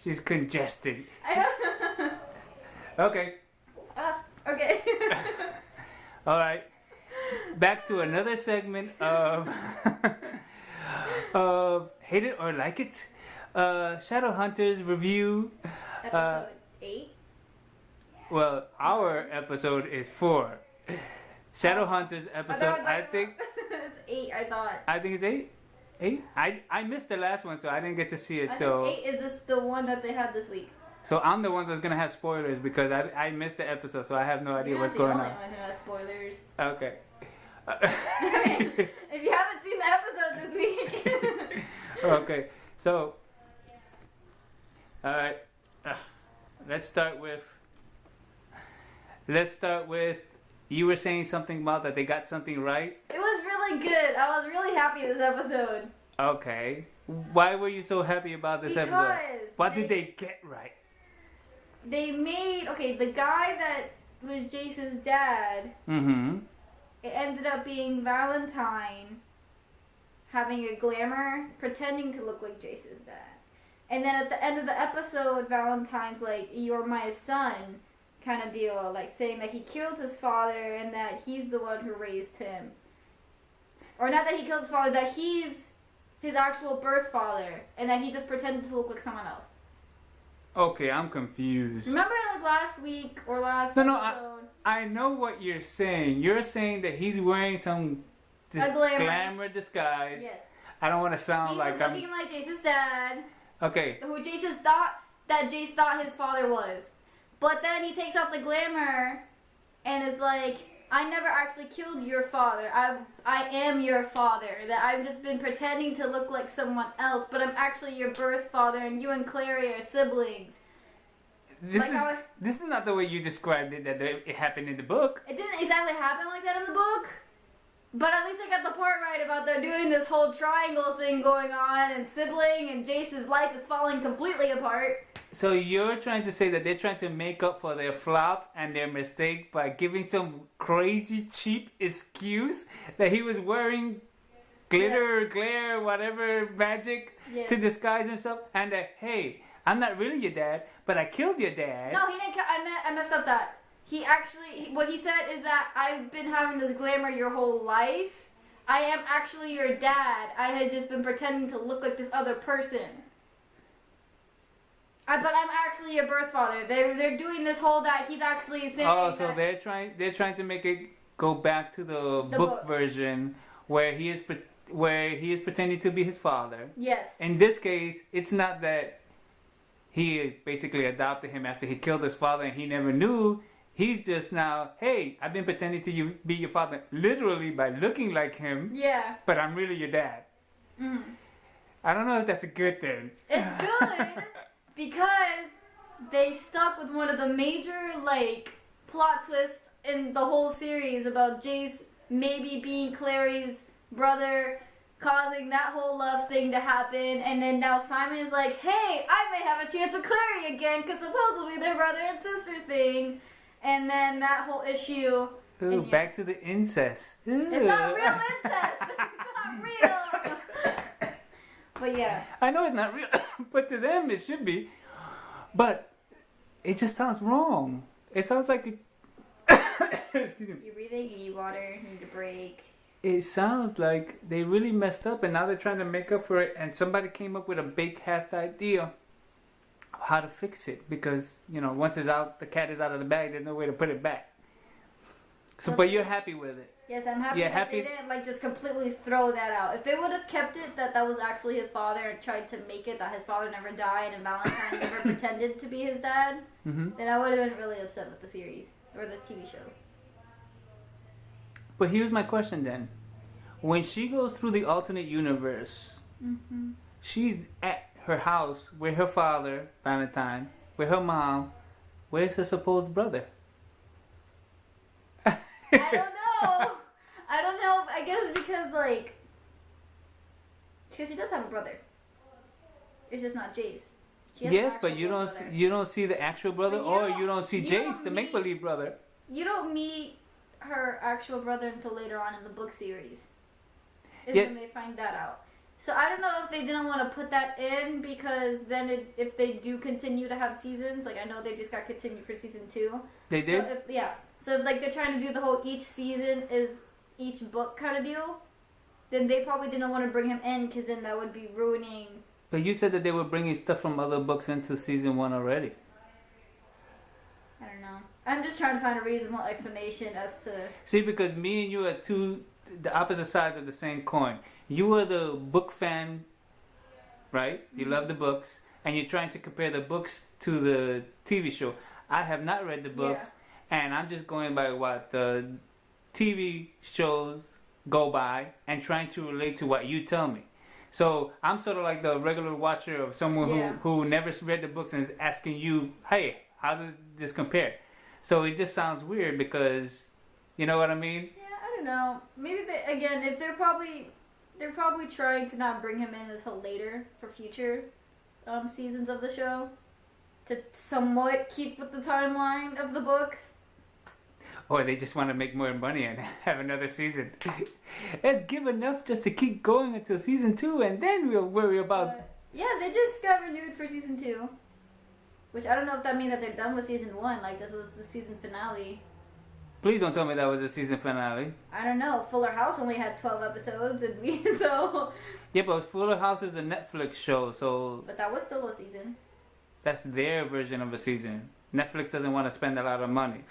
She's congested. Okay. Okay. All right. Back to another segment of Hate It or Like It. Shadowhunters review. Episode 8? Well, our episode is 4. Shadowhunters episode, I think. It's 8, I thought. I think it's 8. 8? I missed the last one, so I didn't get to see it. I so think 8 is this the one that they had this week. So I'm the one that's gonna have spoilers because I missed the episode, so I have no idea what's going on. You're the only one who has spoilers. Okay. If you haven't seen the episode this week. Okay, so all right, let's start with. You were saying something about that they got something right. It was really good. I was really happy this episode. Okay, why were you so happy about this episode? What did they get right? They made the guy that was Jace's dad. Mm-hmm. It ended up being Valentine having a glamour, pretending to look like Jace's dad. And then at the end of the episode, Valentine's like, "You're my son," kind of deal, like saying that he killed his father and that he's the one who raised him. Or not that he killed his father, that he's his actual birth father, and that he just pretended to look like someone else. Okay, I'm confused. Remember like last week or last episode? No, I know what you're saying. You're saying that he's wearing some glamour disguise. Yes. I don't want to sound he like was looking like Jace's dad. Okay. Who Jace thought his father was. But then he takes off the glamour and is like, "I never actually killed your father. I am your father. That I've just been pretending to look like someone else, but I'm actually your birth father, and you and Clary are siblings." This is not the way you described it. That it happened in the book. It didn't exactly happen like that in the book, but at least I got the part right about they're doing this whole triangle thing going on, and sibling, and Jace's life is falling completely apart. So you're trying to say that they're trying to make up for their flop and their mistake by giving some crazy cheap excuse that he was wearing glitter, glare, whatever magic to disguise himself, and that, hey, I'm not really your dad, but I killed your dad. No, he didn't. I messed up that. He actually, what he said is that I've been having this glamour your whole life. I am actually your dad. I had just been pretending to look like this other person. But I'm actually your birth father. They're doing this whole that he's actually saying. Oh, so they're trying to make it go back to the book version where he is pretending to be his father. Yes. In this case, it's not that he basically adopted him after he killed his father and he never knew. He's just now, hey, I've been pretending to be your father literally by looking like him. Yeah. But I'm really your dad. Mm. I don't know if that's a good thing. It's good because they stuck with one of the major plot twists in the whole series about Jace maybe being Clary's brother, causing that whole love thing to happen, and then now Simon is like, hey, I may have a chance with Clary again because supposedly they're brother and sister thing. And then that whole issue. Ooh, back to the incest. Ooh. It's not real incest. It's not real. But yeah. I know it's not real, but to them it should be. But it just sounds wrong. It sounds like it. You're breathing, you need water, you need a break. It sounds like they really messed up and now they're trying to make up for it, and somebody came up with a big half idea of how to fix it, because once it's out, the cat is out of the bag, there's no way to put it back. So but you're happy with it. Yes, I'm happy that they didn't just completely throw that out. If they would have kept it that was actually his father and tried to make it that his father never died and Valentine never pretended to be his dad, then I would have been really upset with the series or the TV show. But here's my question then. When she goes through the alternate universe, she's at her house with her father, Valentine, with her mom. Where's her supposed brother? I don't know. I guess because she does have a brother. It's just not Jace. Yes, but you don't see the actual brother, or you don't see Jace, the make-believe brother. You don't meet her actual brother until later on in the book series. Is Yeah. when they find that out. So I don't know if they didn't want to put that in because then if they do continue to have seasons, like I know they just got continued for season 2. They did? So if like they're trying to do the whole each season is each book kind of deal, then they probably didn't want to bring him in because then that would be ruining. But you said that they were bringing stuff from other books into season 1 already. I don't know. I'm just trying to find a reasonable explanation as to. See, because me and you are the opposite sides of the same coin. You are the book fan, right? You love the books, and you're trying to compare the books to the TV show. I have not read the books, and I'm just going by what the TV shows go by and trying to relate to what you tell me. So I'm sort of like the regular watcher of someone who never read the books and is asking you, hey, how does this compare? So it just sounds weird because, you know what I mean? Yeah, I don't know. Maybe if they're probably trying to not bring him in until later for future seasons of the show to somewhat keep with the timeline of the books. Or they just want to make more money and have another season. Let's give enough just to keep going until season 2 and then we'll worry about... yeah, they just got renewed for season 2. Which I don't know if that means that they're done with season 1, like this was the season finale. Please don't tell me that was the season finale. I don't know. Fuller House only had 12 episodes and so... Yeah, but Fuller House is a Netflix show, so... But that was still a season. That's their version of a season. Netflix doesn't want to spend a lot of money.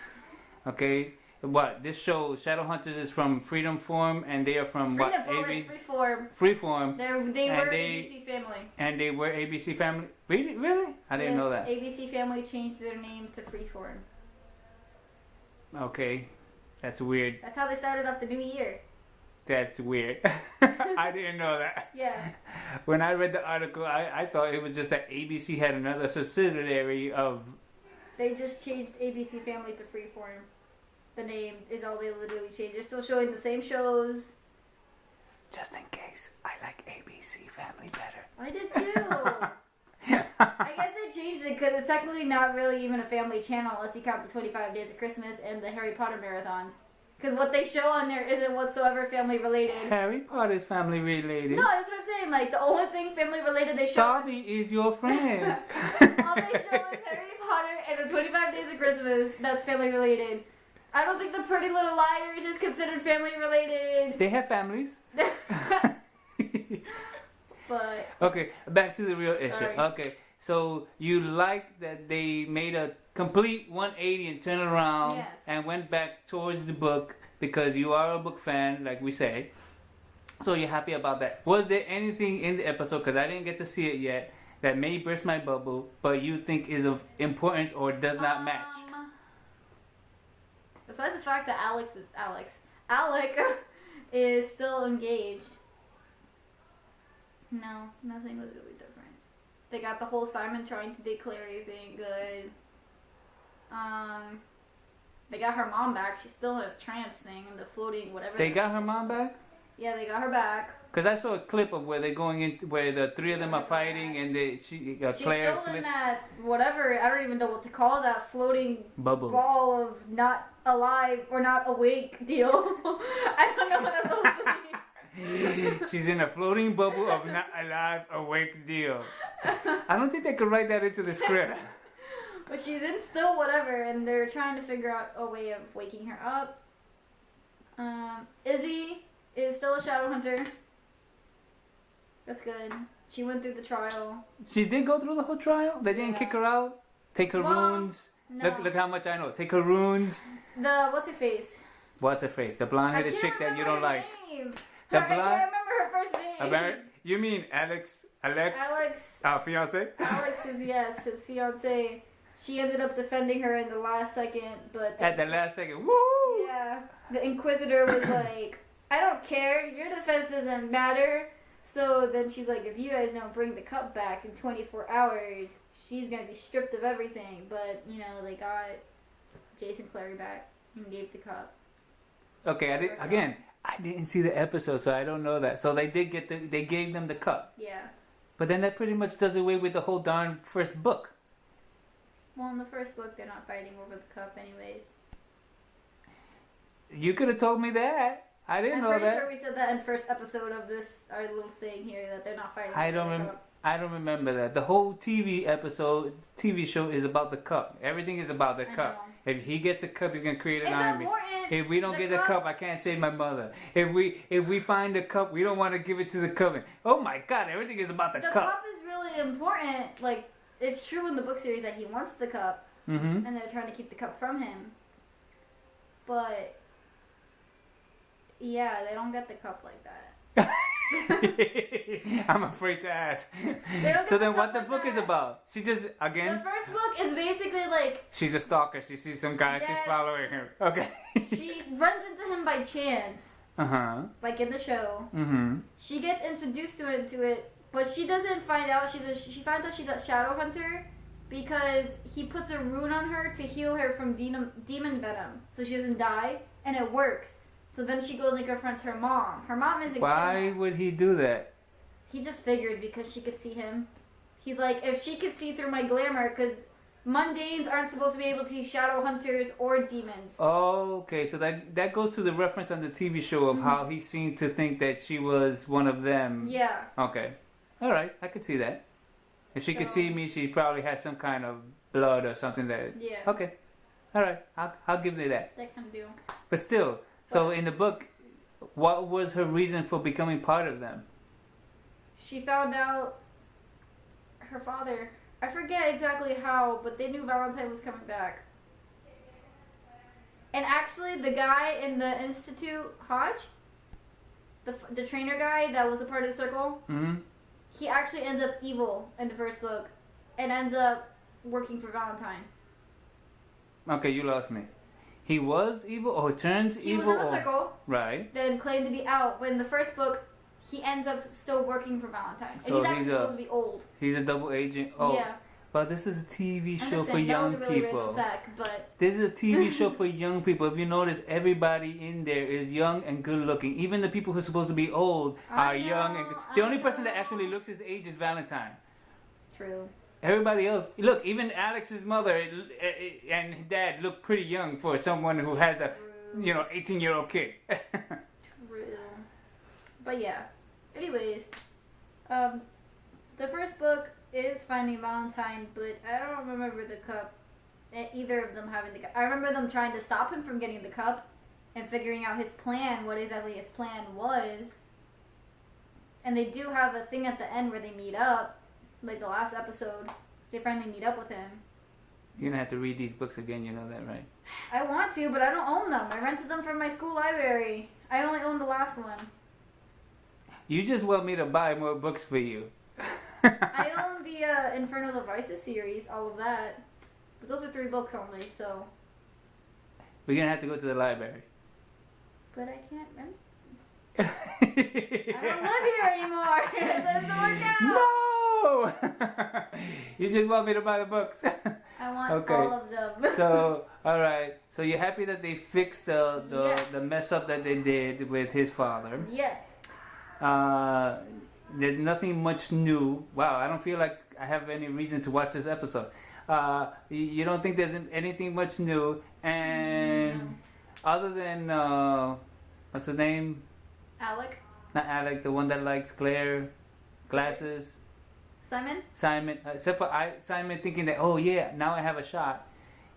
Okay? What? This show, Shadowhunters, is from Freedomform, and they are from what? Freeform. Freeform. They were ABC Family. And they were ABC Family? Really? I didn't know that. ABC Family changed their name to Freeform. Okay. That's weird. That's how they started off the new year. That's weird. I didn't know that. Yeah. When I read the article, I thought it was just that ABC had another subsidiary of... They just changed ABC Family to Freeform. The name is all they literally changed. They're still showing the same shows. Just in case, I like ABC Family better. I did too. I guess they changed it because it's technically not really even a family channel unless you count the 25 Days of Christmas and the Harry Potter marathons. Because what they show on there isn't whatsoever family related. Harry Potter's family related. No, that's what I'm saying. Like, the only thing family related they show... Dobby is your friend. All they show is Harry Potter and the 25 Days of Christmas. That's family related. I don't think the Pretty Little Liars is considered family related. They have families. But... Okay, back to the real issue. Sorry. Okay, so you like that they made a complete 180 and turn around and went back towards the book because you are a book fan, like we say. So you're happy about that. Was there anything in the episode, because I didn't get to see it yet, that may burst my bubble, but you think is of importance or does not match? Besides the fact that Alec is still engaged. No, nothing was really different. They got the whole Simon trying to declare everything good. They got her mom back. She's still in a trance thing, and the floating whatever. They got her mom back? Yeah, they got her back. Because I saw a clip of where they're going into where the three of them are fighting, and She's Claire still Smith. in that whatever. I don't even know what to call that floating Bubble. ball of not alive or not awake deal. I don't know what that's supposed to be. She's in a floating bubble of not alive, awake deal. I don't think they could write that into the script. But she's in still whatever, and they're trying to figure out a way of waking her up. Izzy is still a Shadowhunter. That's good. She went through the trial. She did go through the whole trial? They didn't kick her out? Take her runes? No. Look how much I know. Take her runes. What's her face? What's her face? The blonde-headed chick that you don't like. I can't remember her first name. You mean Alex? Our fiance? Alex is, yes, his fiance. She ended up defending her in the last second, but... At the last second, woo! Yeah. The Inquisitor was like, I don't care, your defense doesn't matter. So then she's like, if you guys don't bring the cup back in 24 hours, she's gonna be stripped of everything. But, you know, they got Jason Clary back and gave the cup. Okay, I didn't see the episode, so I don't know that. So they did they gave them the cup. Yeah. But then that pretty much does away with the whole darn first book. Well, in the first book, they're not fighting over the cup anyways. You could have told me that. I didn't know that. I'm pretty sure we said that in first episode of this, our little thing here, that they're not fighting. I don't remember that. The whole TV show is about the cup. Everything is about the cup. If he gets a cup, he's gonna create an army. Important. If we don't get the cup, I can't save my mother. If we find the cup, we don't want to give it to the coven. Oh my God, everything is about the cup. The cup is really important. Like, it's true in the book series that he wants the cup, and they're trying to keep the cup from him. But yeah, they don't get the cup like that. I'm afraid to ask. So then what the book is about? She just, again? The first book is basically like... She's a stalker. She sees some guy. Yes. She's following him. Okay. She runs into him by chance. Uh-huh. Like in the show. Mm-hmm. She gets introduced to it, but she doesn't find out. She finds out she's a Shadowhunter because he puts a rune on her to heal her from demon venom. So she doesn't die, and it works. So then she goes and confronts her mom. Her mom isn't. Why would he do that? He just figured because she could see him. He's like, if she could see through my glamour, because mundanes aren't supposed to be able to see shadow hunters or demons. Oh, okay. So that goes to the reference on the TV show of how he seemed to think that she was one of them. Yeah. Okay. All right. I could see that. If she could see me, she probably has some kind of blood or something that... Yeah. Okay. All right. I'll give you that. That can do. But still... So in the book, what was her reason for becoming part of them? She found out her father. I forget exactly how, but they knew Valentine was coming back. And actually, the guy in the Institute, Hodge, the trainer guy that was a part of the circle, he actually ends up evil in the first book and ends up working for Valentine. Okay, you lost me. He was evil or turns evil? He was in the circle. Right. Then claimed to be out. But in the first book, he ends up still working for Valentine. And So he's actually supposed to be old. He's a double agent? Oh. Yeah. But this is a TV show for young people. This is a TV show for young people. If you notice, everybody in there is young and good looking. Even the people who are supposed to be old are young and good. The only person that actually looks his age is Valentine. True. Everybody else, look, even Alex's mother and dad look pretty young for someone who has a, 18-year-old kid. True. But yeah. Anyways, the first book is Finding Valentine, but I don't remember the cup. Either of them having the cup. I remember them trying to stop him from getting the cup and figuring out his plan, what exactly his plan was. And they do have a thing at the end where they meet up. Like the last episode, they finally meet up with him. You're gonna have to read these books again, you know that, right? I want to, but I don't own them. I rented them from my school library. I only own the last one. You just want me to buy more books for you. I own the Infernal Devices series, all of that. But those are 3 books only, so... We're gonna have to go to the library. But I can't rent. I don't live here anymore. It doesn't work out. No! You just want me to buy the books. I want all of them. So, all right. So you're happy that they fixed the mess up that they did with his father. Yes. There's nothing much new. Wow, I don't feel like I have any reason to watch this episode. You don't think there's anything much new, and other than what's his name? Alec. Not Alec, the one that likes Claire, glasses. Simon. Except for Simon thinking that, oh yeah, now I have a shot.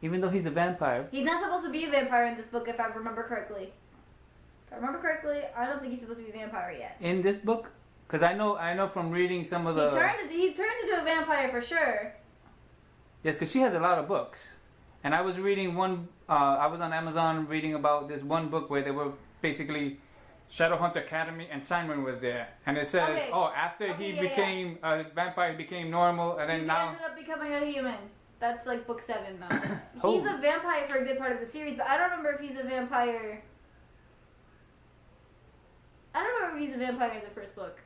Even though he's a vampire. He's not supposed to be a vampire in this book, if I remember correctly. If I remember correctly, I don't think he's supposed to be a vampire yet. In this book? Because I know from reading some of the... He turned into a vampire for sure. Yes, because she has a lot of books. And I was reading one... I was on Amazon reading about this one book where they were basically... Shadowhunter Academy, and Simon was there. And it says, after he became a vampire, he became normal, and then now... He ended up becoming a human. That's like book 7, though. He's a vampire for a good part of the series, but I don't remember if he's a vampire... I don't remember if he's a vampire in the first book.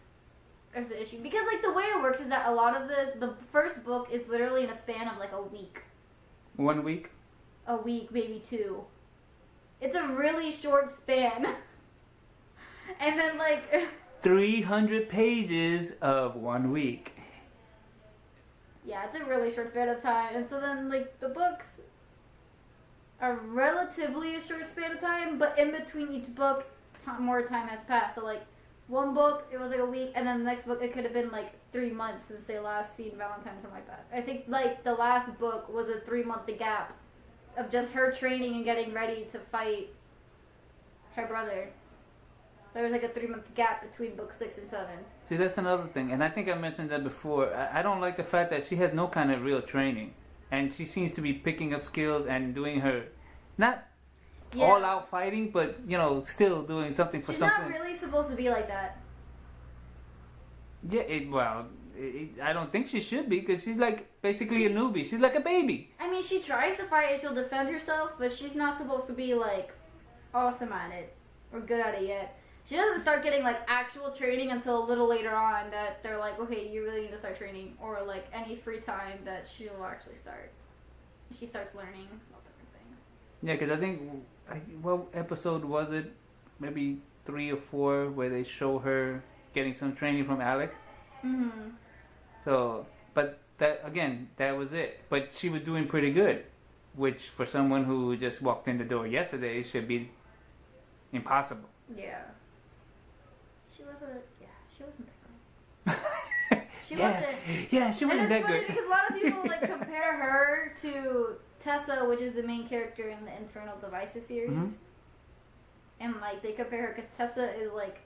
That's the issue. Because, like, the way it works is that a lot of the first book is literally in a span of, like, a week. 1 week? A week, maybe 2. It's a really short span. And then, like... 300 pages of 1 week. Yeah, it's a really short span of time. And so then, like, the books a relatively short span of time, but in between each book, more time has passed. So like one book, it was like a week, and then the next book, it could have been like 3 months since they last seen Valentine, something like that. I think like the last book was a 3-month gap of just her training and getting ready to fight her brother. There was like a 3-month gap between book 6 and 7. See, that's another thing, and I think I mentioned that before. I don't like the fact that she has no kind of real training, and she seems to be picking up skills and doing her, not all out fighting, but you know, still doing something for something. She's not really supposed to be like that. Yeah, I don't think she should be, because she's like basically a newbie. She's like a baby. I mean, she tries to fight and she'll defend herself, but she's not supposed to be like awesome at it or good at it yet. She doesn't start getting like actual training until a little later on, that they're like, okay, you really need to start training, or like any free time that she'll actually start. She starts learning all different things. Yeah, because I think, what episode was it? Maybe 3 or 4, where they show her getting some training from Alec. Mm-hmm. So, but that again, that was it. But she was doing pretty good, which for someone who just walked in the door yesterday should be impossible. Yeah. She wasn't that great. She wasn't. Yeah, she wasn't that good. And it's funny because a lot of people like compare her to Tessa, which is the main character in the Infernal Devices series. Mm-hmm. And like they compare her because Tessa is like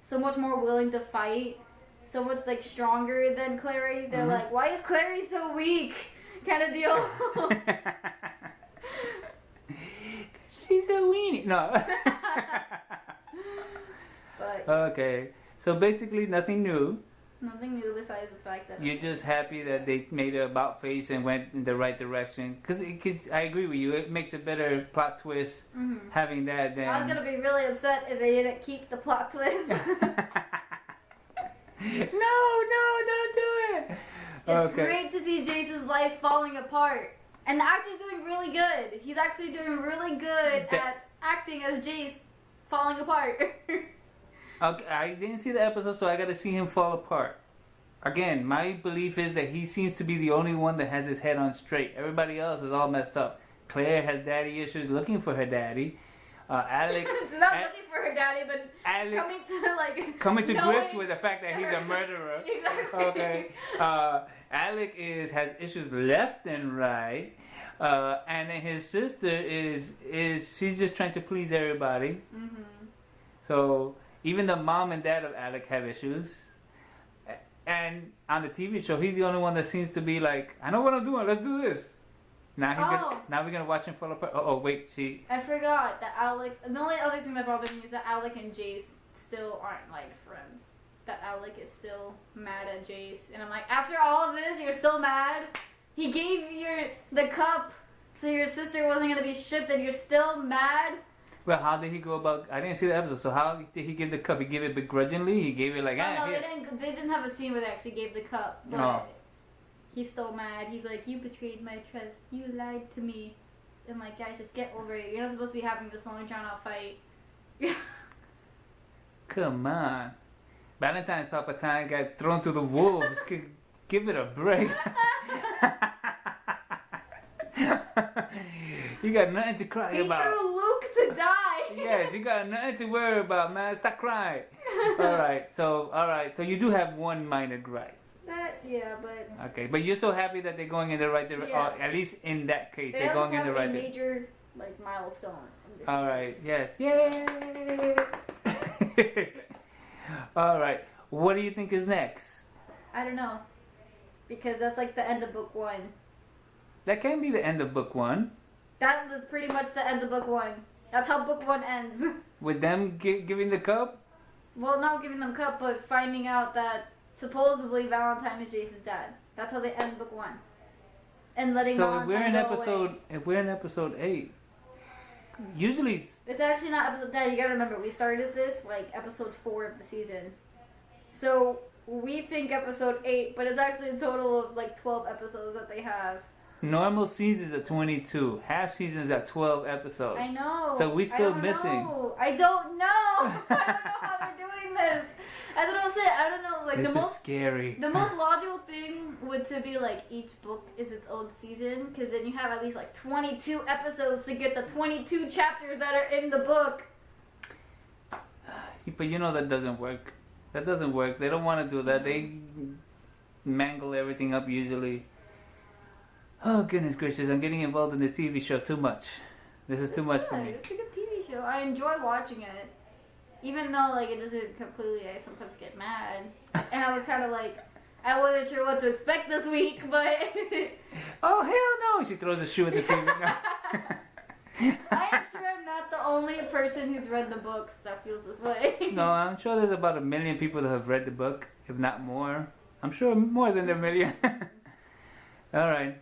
so much more willing to fight, so much like stronger than Clary. They're like, why is Clary so weak? Kind of deal. She's a weenie. No. But okay, so basically nothing new. Nothing new besides the fact that you're just happy that they made an about face and went in the right direction. Because I agree with you, it makes a better plot twist having that than... I was going to be really upset if they didn't keep the plot twist. No, don't do it. It's great to see Jace's life falling apart. And the actor's doing really good. He's actually doing really good at acting as Jace falling apart. Okay, I didn't see the episode, so I got to see him fall apart. Again, my belief is that he seems to be the only one that has his head on straight. Everybody else is all messed up. Claire has daddy issues, looking for her daddy. Alec, it's not looking for her daddy, but Alec, coming to grips with the fact that he's a murderer. Exactly. Okay. Alec has issues left and right, and then his sister is she's just trying to please everybody. Mm-hmm. So. Even the mom and dad of Alec have issues. And on the TV show, he's the only one that seems to be like, I know what I'm doing, let's do this. Now we're going to watch him fall apart. Oh, wait, I forgot that Alec... The only other thing that bothers me is that Alec and Jace still aren't, like, friends. That Alec is still mad at Jace. And I'm like, after all of this, you're still mad? He gave you the cup so your sister wasn't going to be shipped and you're still mad? Well, how did he go about... I didn't see the episode, so how did he give the cup? He gave it begrudgingly? He gave it like... no, they didn't have a scene where they actually gave the cup, but he's still mad. He's like, you betrayed my trust. You lied to me. I'm like, guys, just get over it. You're not supposed to be having this long drawn-out fight. Come on. Valentine's Papa Time got thrown to the wolves. Give it a break. You got nothing to cry about. He threw Luke to die. Yes, you got nothing to worry about, man. Stop crying. All right. So you do have one minor gripe. Yeah, but... Okay, but you're so happy that they're going in the right direction. Yeah. At least in that case, they're going in the right direction. Major, like, milestone. All right. Yes. Yay! All right. What do you think is next? I don't know. Because that's like the end of book 1. That can be the end of book 1. That is pretty much the end of book 1. That's how book 1 ends. With them giving the cup? Well, not giving them cup, but finding out that supposedly Valentine is Jace's dad. That's how they end book 1. And letting Valentine go away. If we're in episode 8, usually... It's actually not episode... Dad, you gotta remember, we started this like episode 4 of the season. So we think episode 8, but it's actually a total of like 12 episodes that they have. normal seasons are 22. Half seasons are 12 episodes. I know. So we're still missing. I don't know. I don't know how they're doing this. That's what I'm saying. I don't know. Like this is scary. The most logical thing would to be like each book is its own season, because then you have at least like 22 episodes to get the 22 chapters that are in the book. But you know that doesn't work. That doesn't work. They don't want to do that. They mangle everything up usually. Oh goodness gracious! I'm getting involved in this TV show too much. This is too much for me. It's a good TV show. I enjoy watching it. Even though, like, it doesn't completely, I sometimes get mad. And I was kind of like, I wasn't sure what to expect this week, but... Oh, hell no! She throws a shoe at the TV. I am sure I'm not the only person who's read the books that feels this way. No, I'm sure there's about 1 million people that have read the book, if not more. I'm sure more than 1 million. Alright.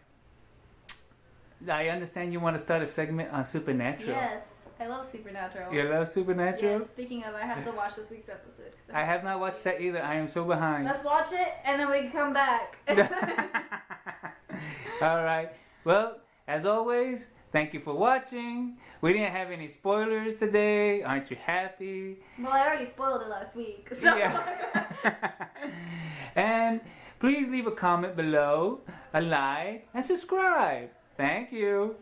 I understand you want to start a segment on Supernatural. Yes. I love Supernatural. You love Supernatural? Yeah, speaking of, I have to watch this week's episode. I have not watched that either. I am so behind. Let's watch it, and then we can come back. Alright. Well, as always, thank you for watching. We didn't have any spoilers today. Aren't you happy? Well, I already spoiled it last week. So. Yeah. And please leave a comment below, a like, and subscribe. Thank you.